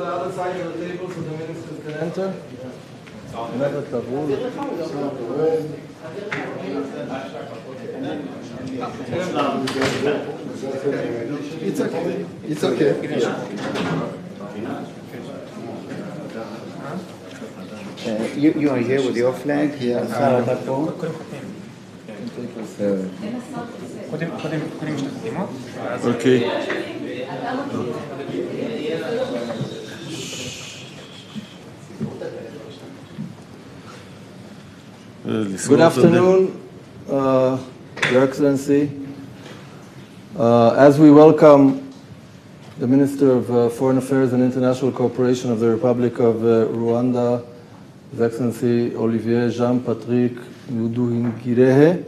the other side of the table so the ministers can enter. It's okay. It's okay. You are here with your flag here. Okay. Good afternoon, Your Excellency. As we welcome the Minister of Foreign Affairs and International Cooperation of the Republic of Rwanda, His Excellency Olivier Jean-Patrick Nduhungirehe,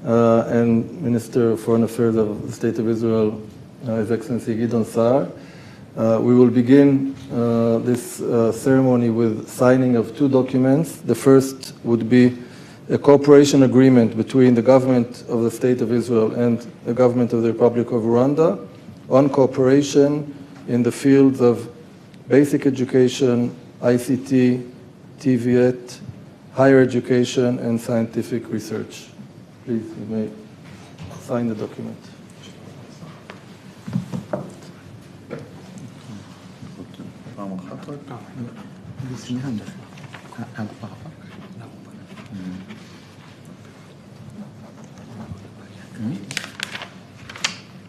and Minister of Foreign Affairs of the State of Israel, His Excellency Gideon Saar. We will begin this ceremony with signing of two documents. The first would be a cooperation agreement between the government of the State of Israel and the government of the Republic of Rwanda on cooperation in the fields of basic education, ICT, TVET, higher education, and scientific research. Please, you may sign the document.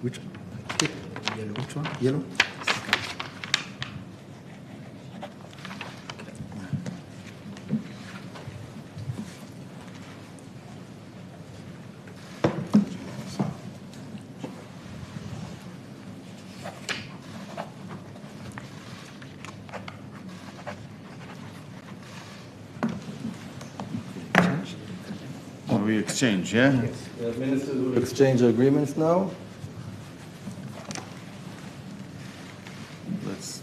Which yellow? Which one? Yellow? We exchange, yeah? Yes. The ministers will exchange agreements now.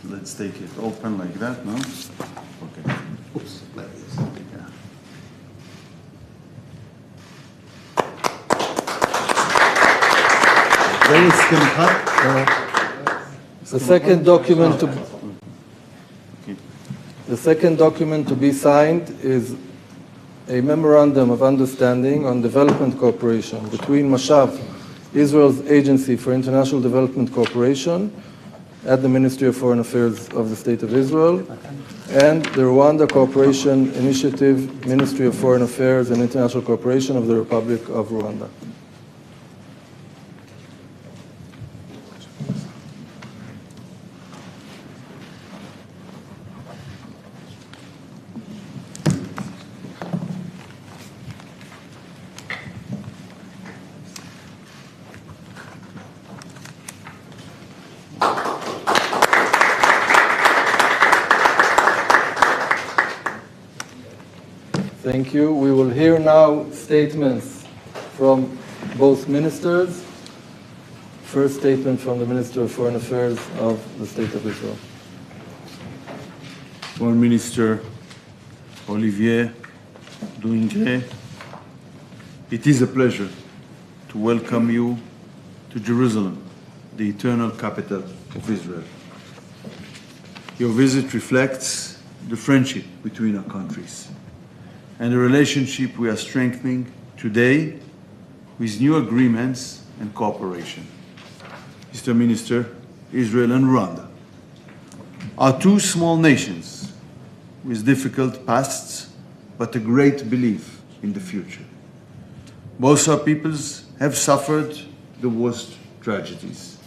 Let's take it open like that, no? Okay. Oops, like this. Yeah. The second document to be signed is a memorandum of understanding on development cooperation between Mashav, Israel's Agency for International Development Cooperation, at the Ministry of Foreign Affairs of the State of Israel, and the Rwanda Cooperation Initiative, Ministry of Foreign Affairs and International Cooperation of the Republic of Rwanda. Thank you. We will hear now statements from both ministers. First statement from the Minister of Foreign Affairs of the State of Israel. Foreign Minister Olivier Nduhungirehe, it is a pleasure to welcome you to Jerusalem, the eternal capital of Israel. Your visit reflects the friendship between our countries and the relationship we are strengthening today with new agreements and cooperation. Mr. Minister, Israel and Rwanda are two small nations with difficult pasts, but a great belief in the future. Both our peoples have suffered the worst tragedies.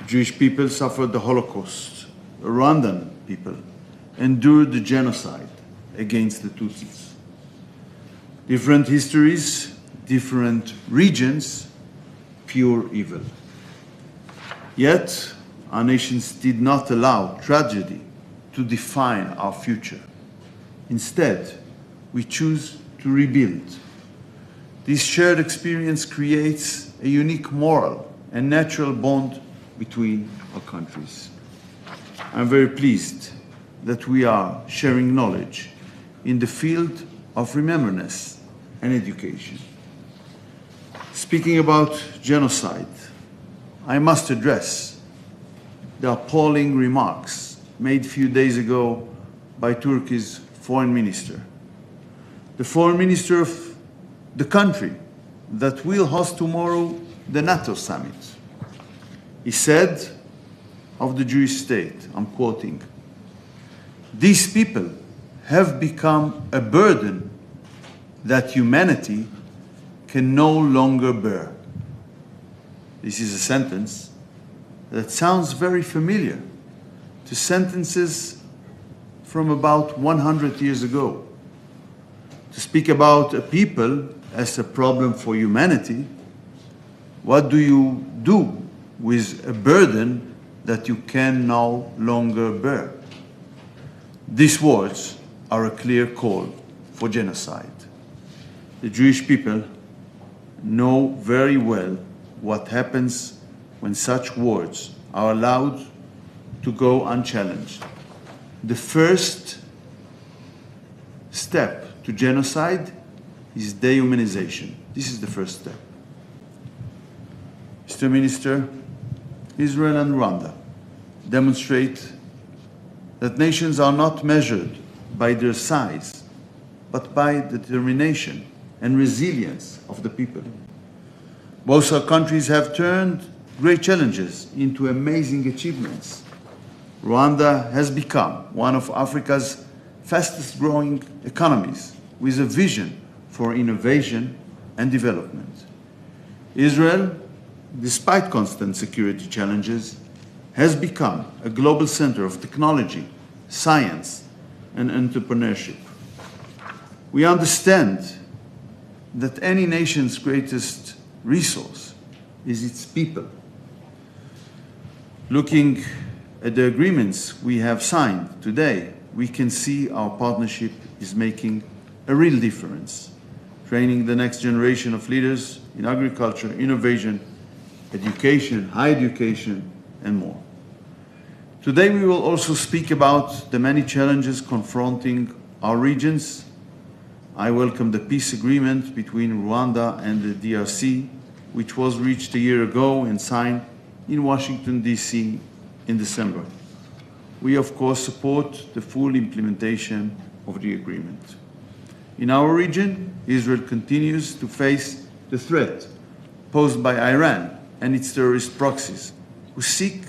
The Jewish people suffered the Holocaust. The Rwandan people endured the genocide against the Tutsis. Different histories, different regions, pure evil. Yet, our nations did not allow tragedy to define our future. Instead, we choose to rebuild. This shared experience creates a unique moral and natural bond between our countries. I'm very pleased that we are sharing knowledge in the field of remembrance and education. Speaking about genocide, I must address the appalling remarks made a few days ago by Turkey's foreign minister. The foreign minister of the country that will host tomorrow the NATO summit. He said of the Jewish state, I'm quoting, "These people have become a burden that humanity can no longer bear." This is a sentence that sounds very familiar to sentences from about 100 years ago. To speak about a people as a problem for humanity, what do you do with a burden that you can no longer bear? These words are a clear call for genocide. The Jewish people know very well what happens when such words are allowed to go unchallenged. The first step to genocide is dehumanization. This is the first step. Mr. Minister, Israel and Rwanda demonstrate that nations are not measured by their size, but by the determination and resilience of the people. Both our countries have turned great challenges into amazing achievements. Rwanda has become one of Africa's fastest growing economies with a vision for innovation and development. Israel, despite constant security challenges, has become a global center of technology, science, and entrepreneurship. We understand that any nation's greatest resource is its people. Looking at the agreements we have signed today, we can see our partnership is making a real difference, training the next generation of leaders in agriculture, innovation, education, higher education, and more. Today we will also speak about the many challenges confronting our regions. I welcome the peace agreement between Rwanda and the DRC, which was reached a year ago and signed in Washington, D.C. in December. We, of course, support the full implementation of the agreement. In our region, Israel continues to face the threat posed by Iran and its terrorist proxies, who seek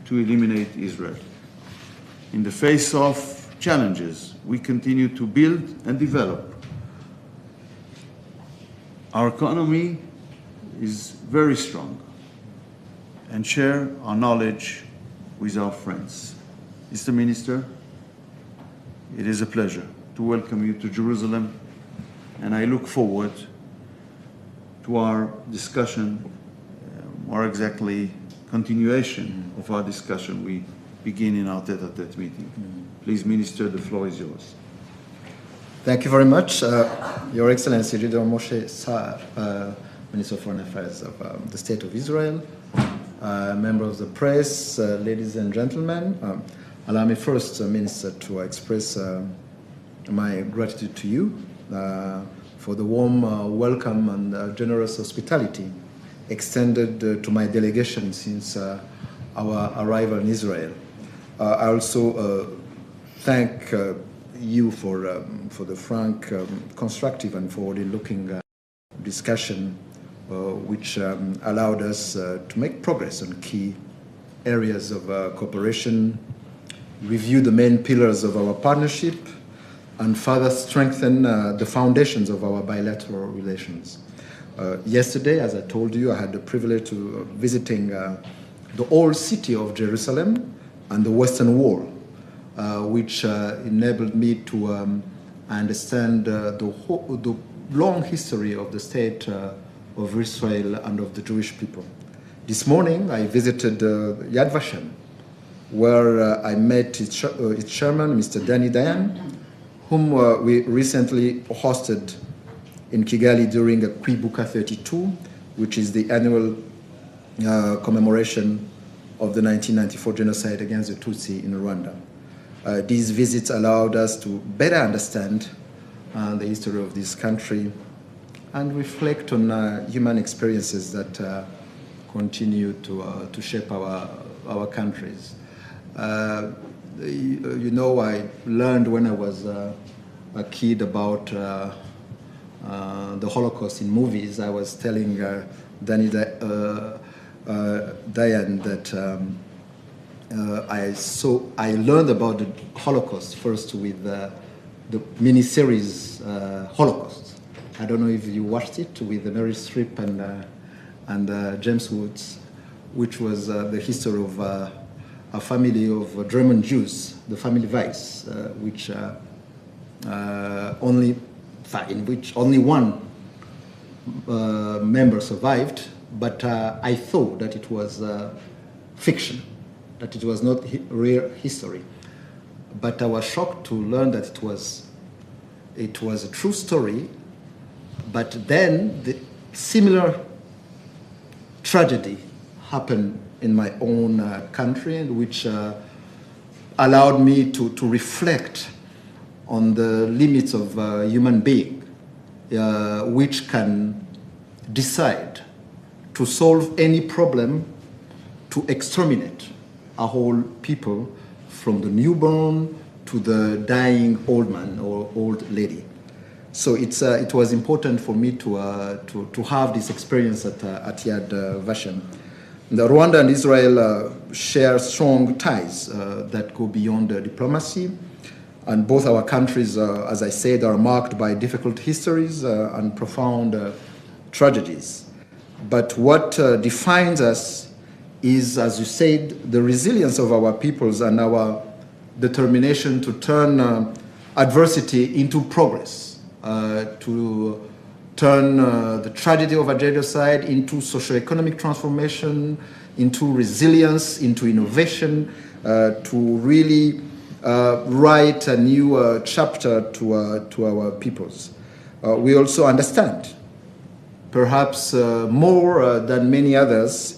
to eliminate Israel. In the face of challenges, we continue to build and develop. Our economy is very strong and share our knowledge with our friends. Mr. Minister, it is a pleasure to welcome you to Jerusalem, and I look forward to our discussion, more exactly continuation of our discussion we begin in our tete-a-tete meeting. Please, Minister, the floor is yours. Thank you very much, Your Excellency Gideon Saar, Minister of Foreign Affairs of the State of Israel, members of the press, ladies and gentlemen. Allow me first, Minister, to express my gratitude to you for the warm welcome and generous hospitality extended to my delegation since our arrival in Israel. I also thank you for the frank, constructive, and forward-looking discussion which allowed us to make progress on key areas of cooperation, review the main pillars of our partnership, and further strengthen the foundations of our bilateral relations. Yesterday, as I told you, I had the privilege of visiting the old city of Jerusalem and the Western Wall, which enabled me to understand the long history of the state of Israel and of the Jewish people. This morning, I visited Yad Vashem, where I met its chairman, Mr. Danny Dayan, whom we recently hosted in Kigali during Kwibuka 32, which is the annual commemoration of the 1994 genocide against the Tutsi in Rwanda. These visits allowed us to better understand the history of this country and reflect on human experiences that continue to shape our countries. You know, I learned when I was a kid about the Holocaust in movies. I was telling Diane that I learned about the Holocaust first with the miniseries Holocaust. I don't know if you watched it with Meryl Streep and James Woods, which was the history of a family of German Jews, the family Weiss, in which only one member survived, but I thought that it was fiction, that it was not real history. But I was shocked to learn that it was a true story, but then the similar tragedy happened in my own country, which allowed me to reflect on the limits of a human being, which can decide to solve any problem, to exterminate a whole people from the newborn to the dying old man or old lady. So it was important for me to have this experience at Yad Vashem. Rwanda and Israel share strong ties that go beyond diplomacy, and both our countries, as I said, are marked by difficult histories and profound tragedies. But what defines us is, as you said, the resilience of our peoples and our determination to turn adversity into progress, to turn the tragedy of a genocide into socioeconomic transformation, into resilience, into innovation, to really write a new chapter to our peoples. We also understand, perhaps more than many others,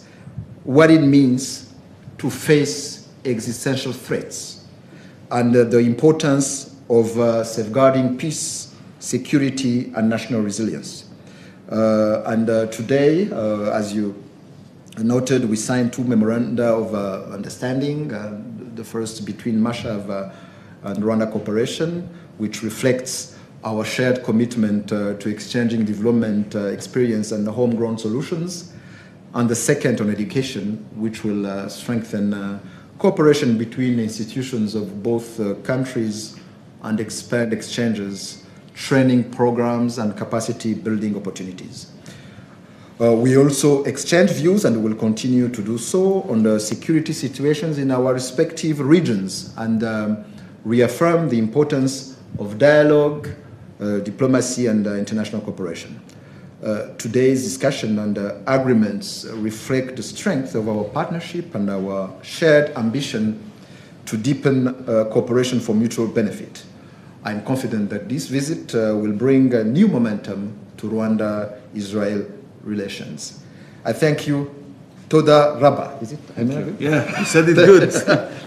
what it means to face existential threats and the importance of safeguarding peace, security, and national resilience. Today, as you noted, we signed 2 memoranda of understanding, the first between Mashav and Rwanda Cooperation, which reflects our shared commitment to exchanging development experience and homegrown solutions, and the second on education, which will strengthen cooperation between institutions of both countries and expand exchanges, training programs, and capacity building opportunities. We also exchange views, and will continue to do so, on the security situations in our respective regions, and reaffirm the importance of dialogue, diplomacy, and international cooperation. Today's discussion and agreements reflect the strength of our partnership and our shared ambition to deepen cooperation for mutual benefit. I'm confident that this visit will bring a new momentum to Rwanda-Israel relations. I thank you. Toda Rabba. Is it? Yeah, you said it good.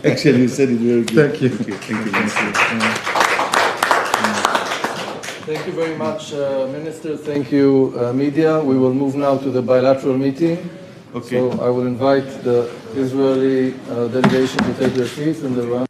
Actually, you said it very good. Thank you. Thank you. Thank you. Thank you very much, Minister. Thank you, media. We will move now to the bilateral meeting. Okay. So I will invite the Israeli delegation to take their seats in the round.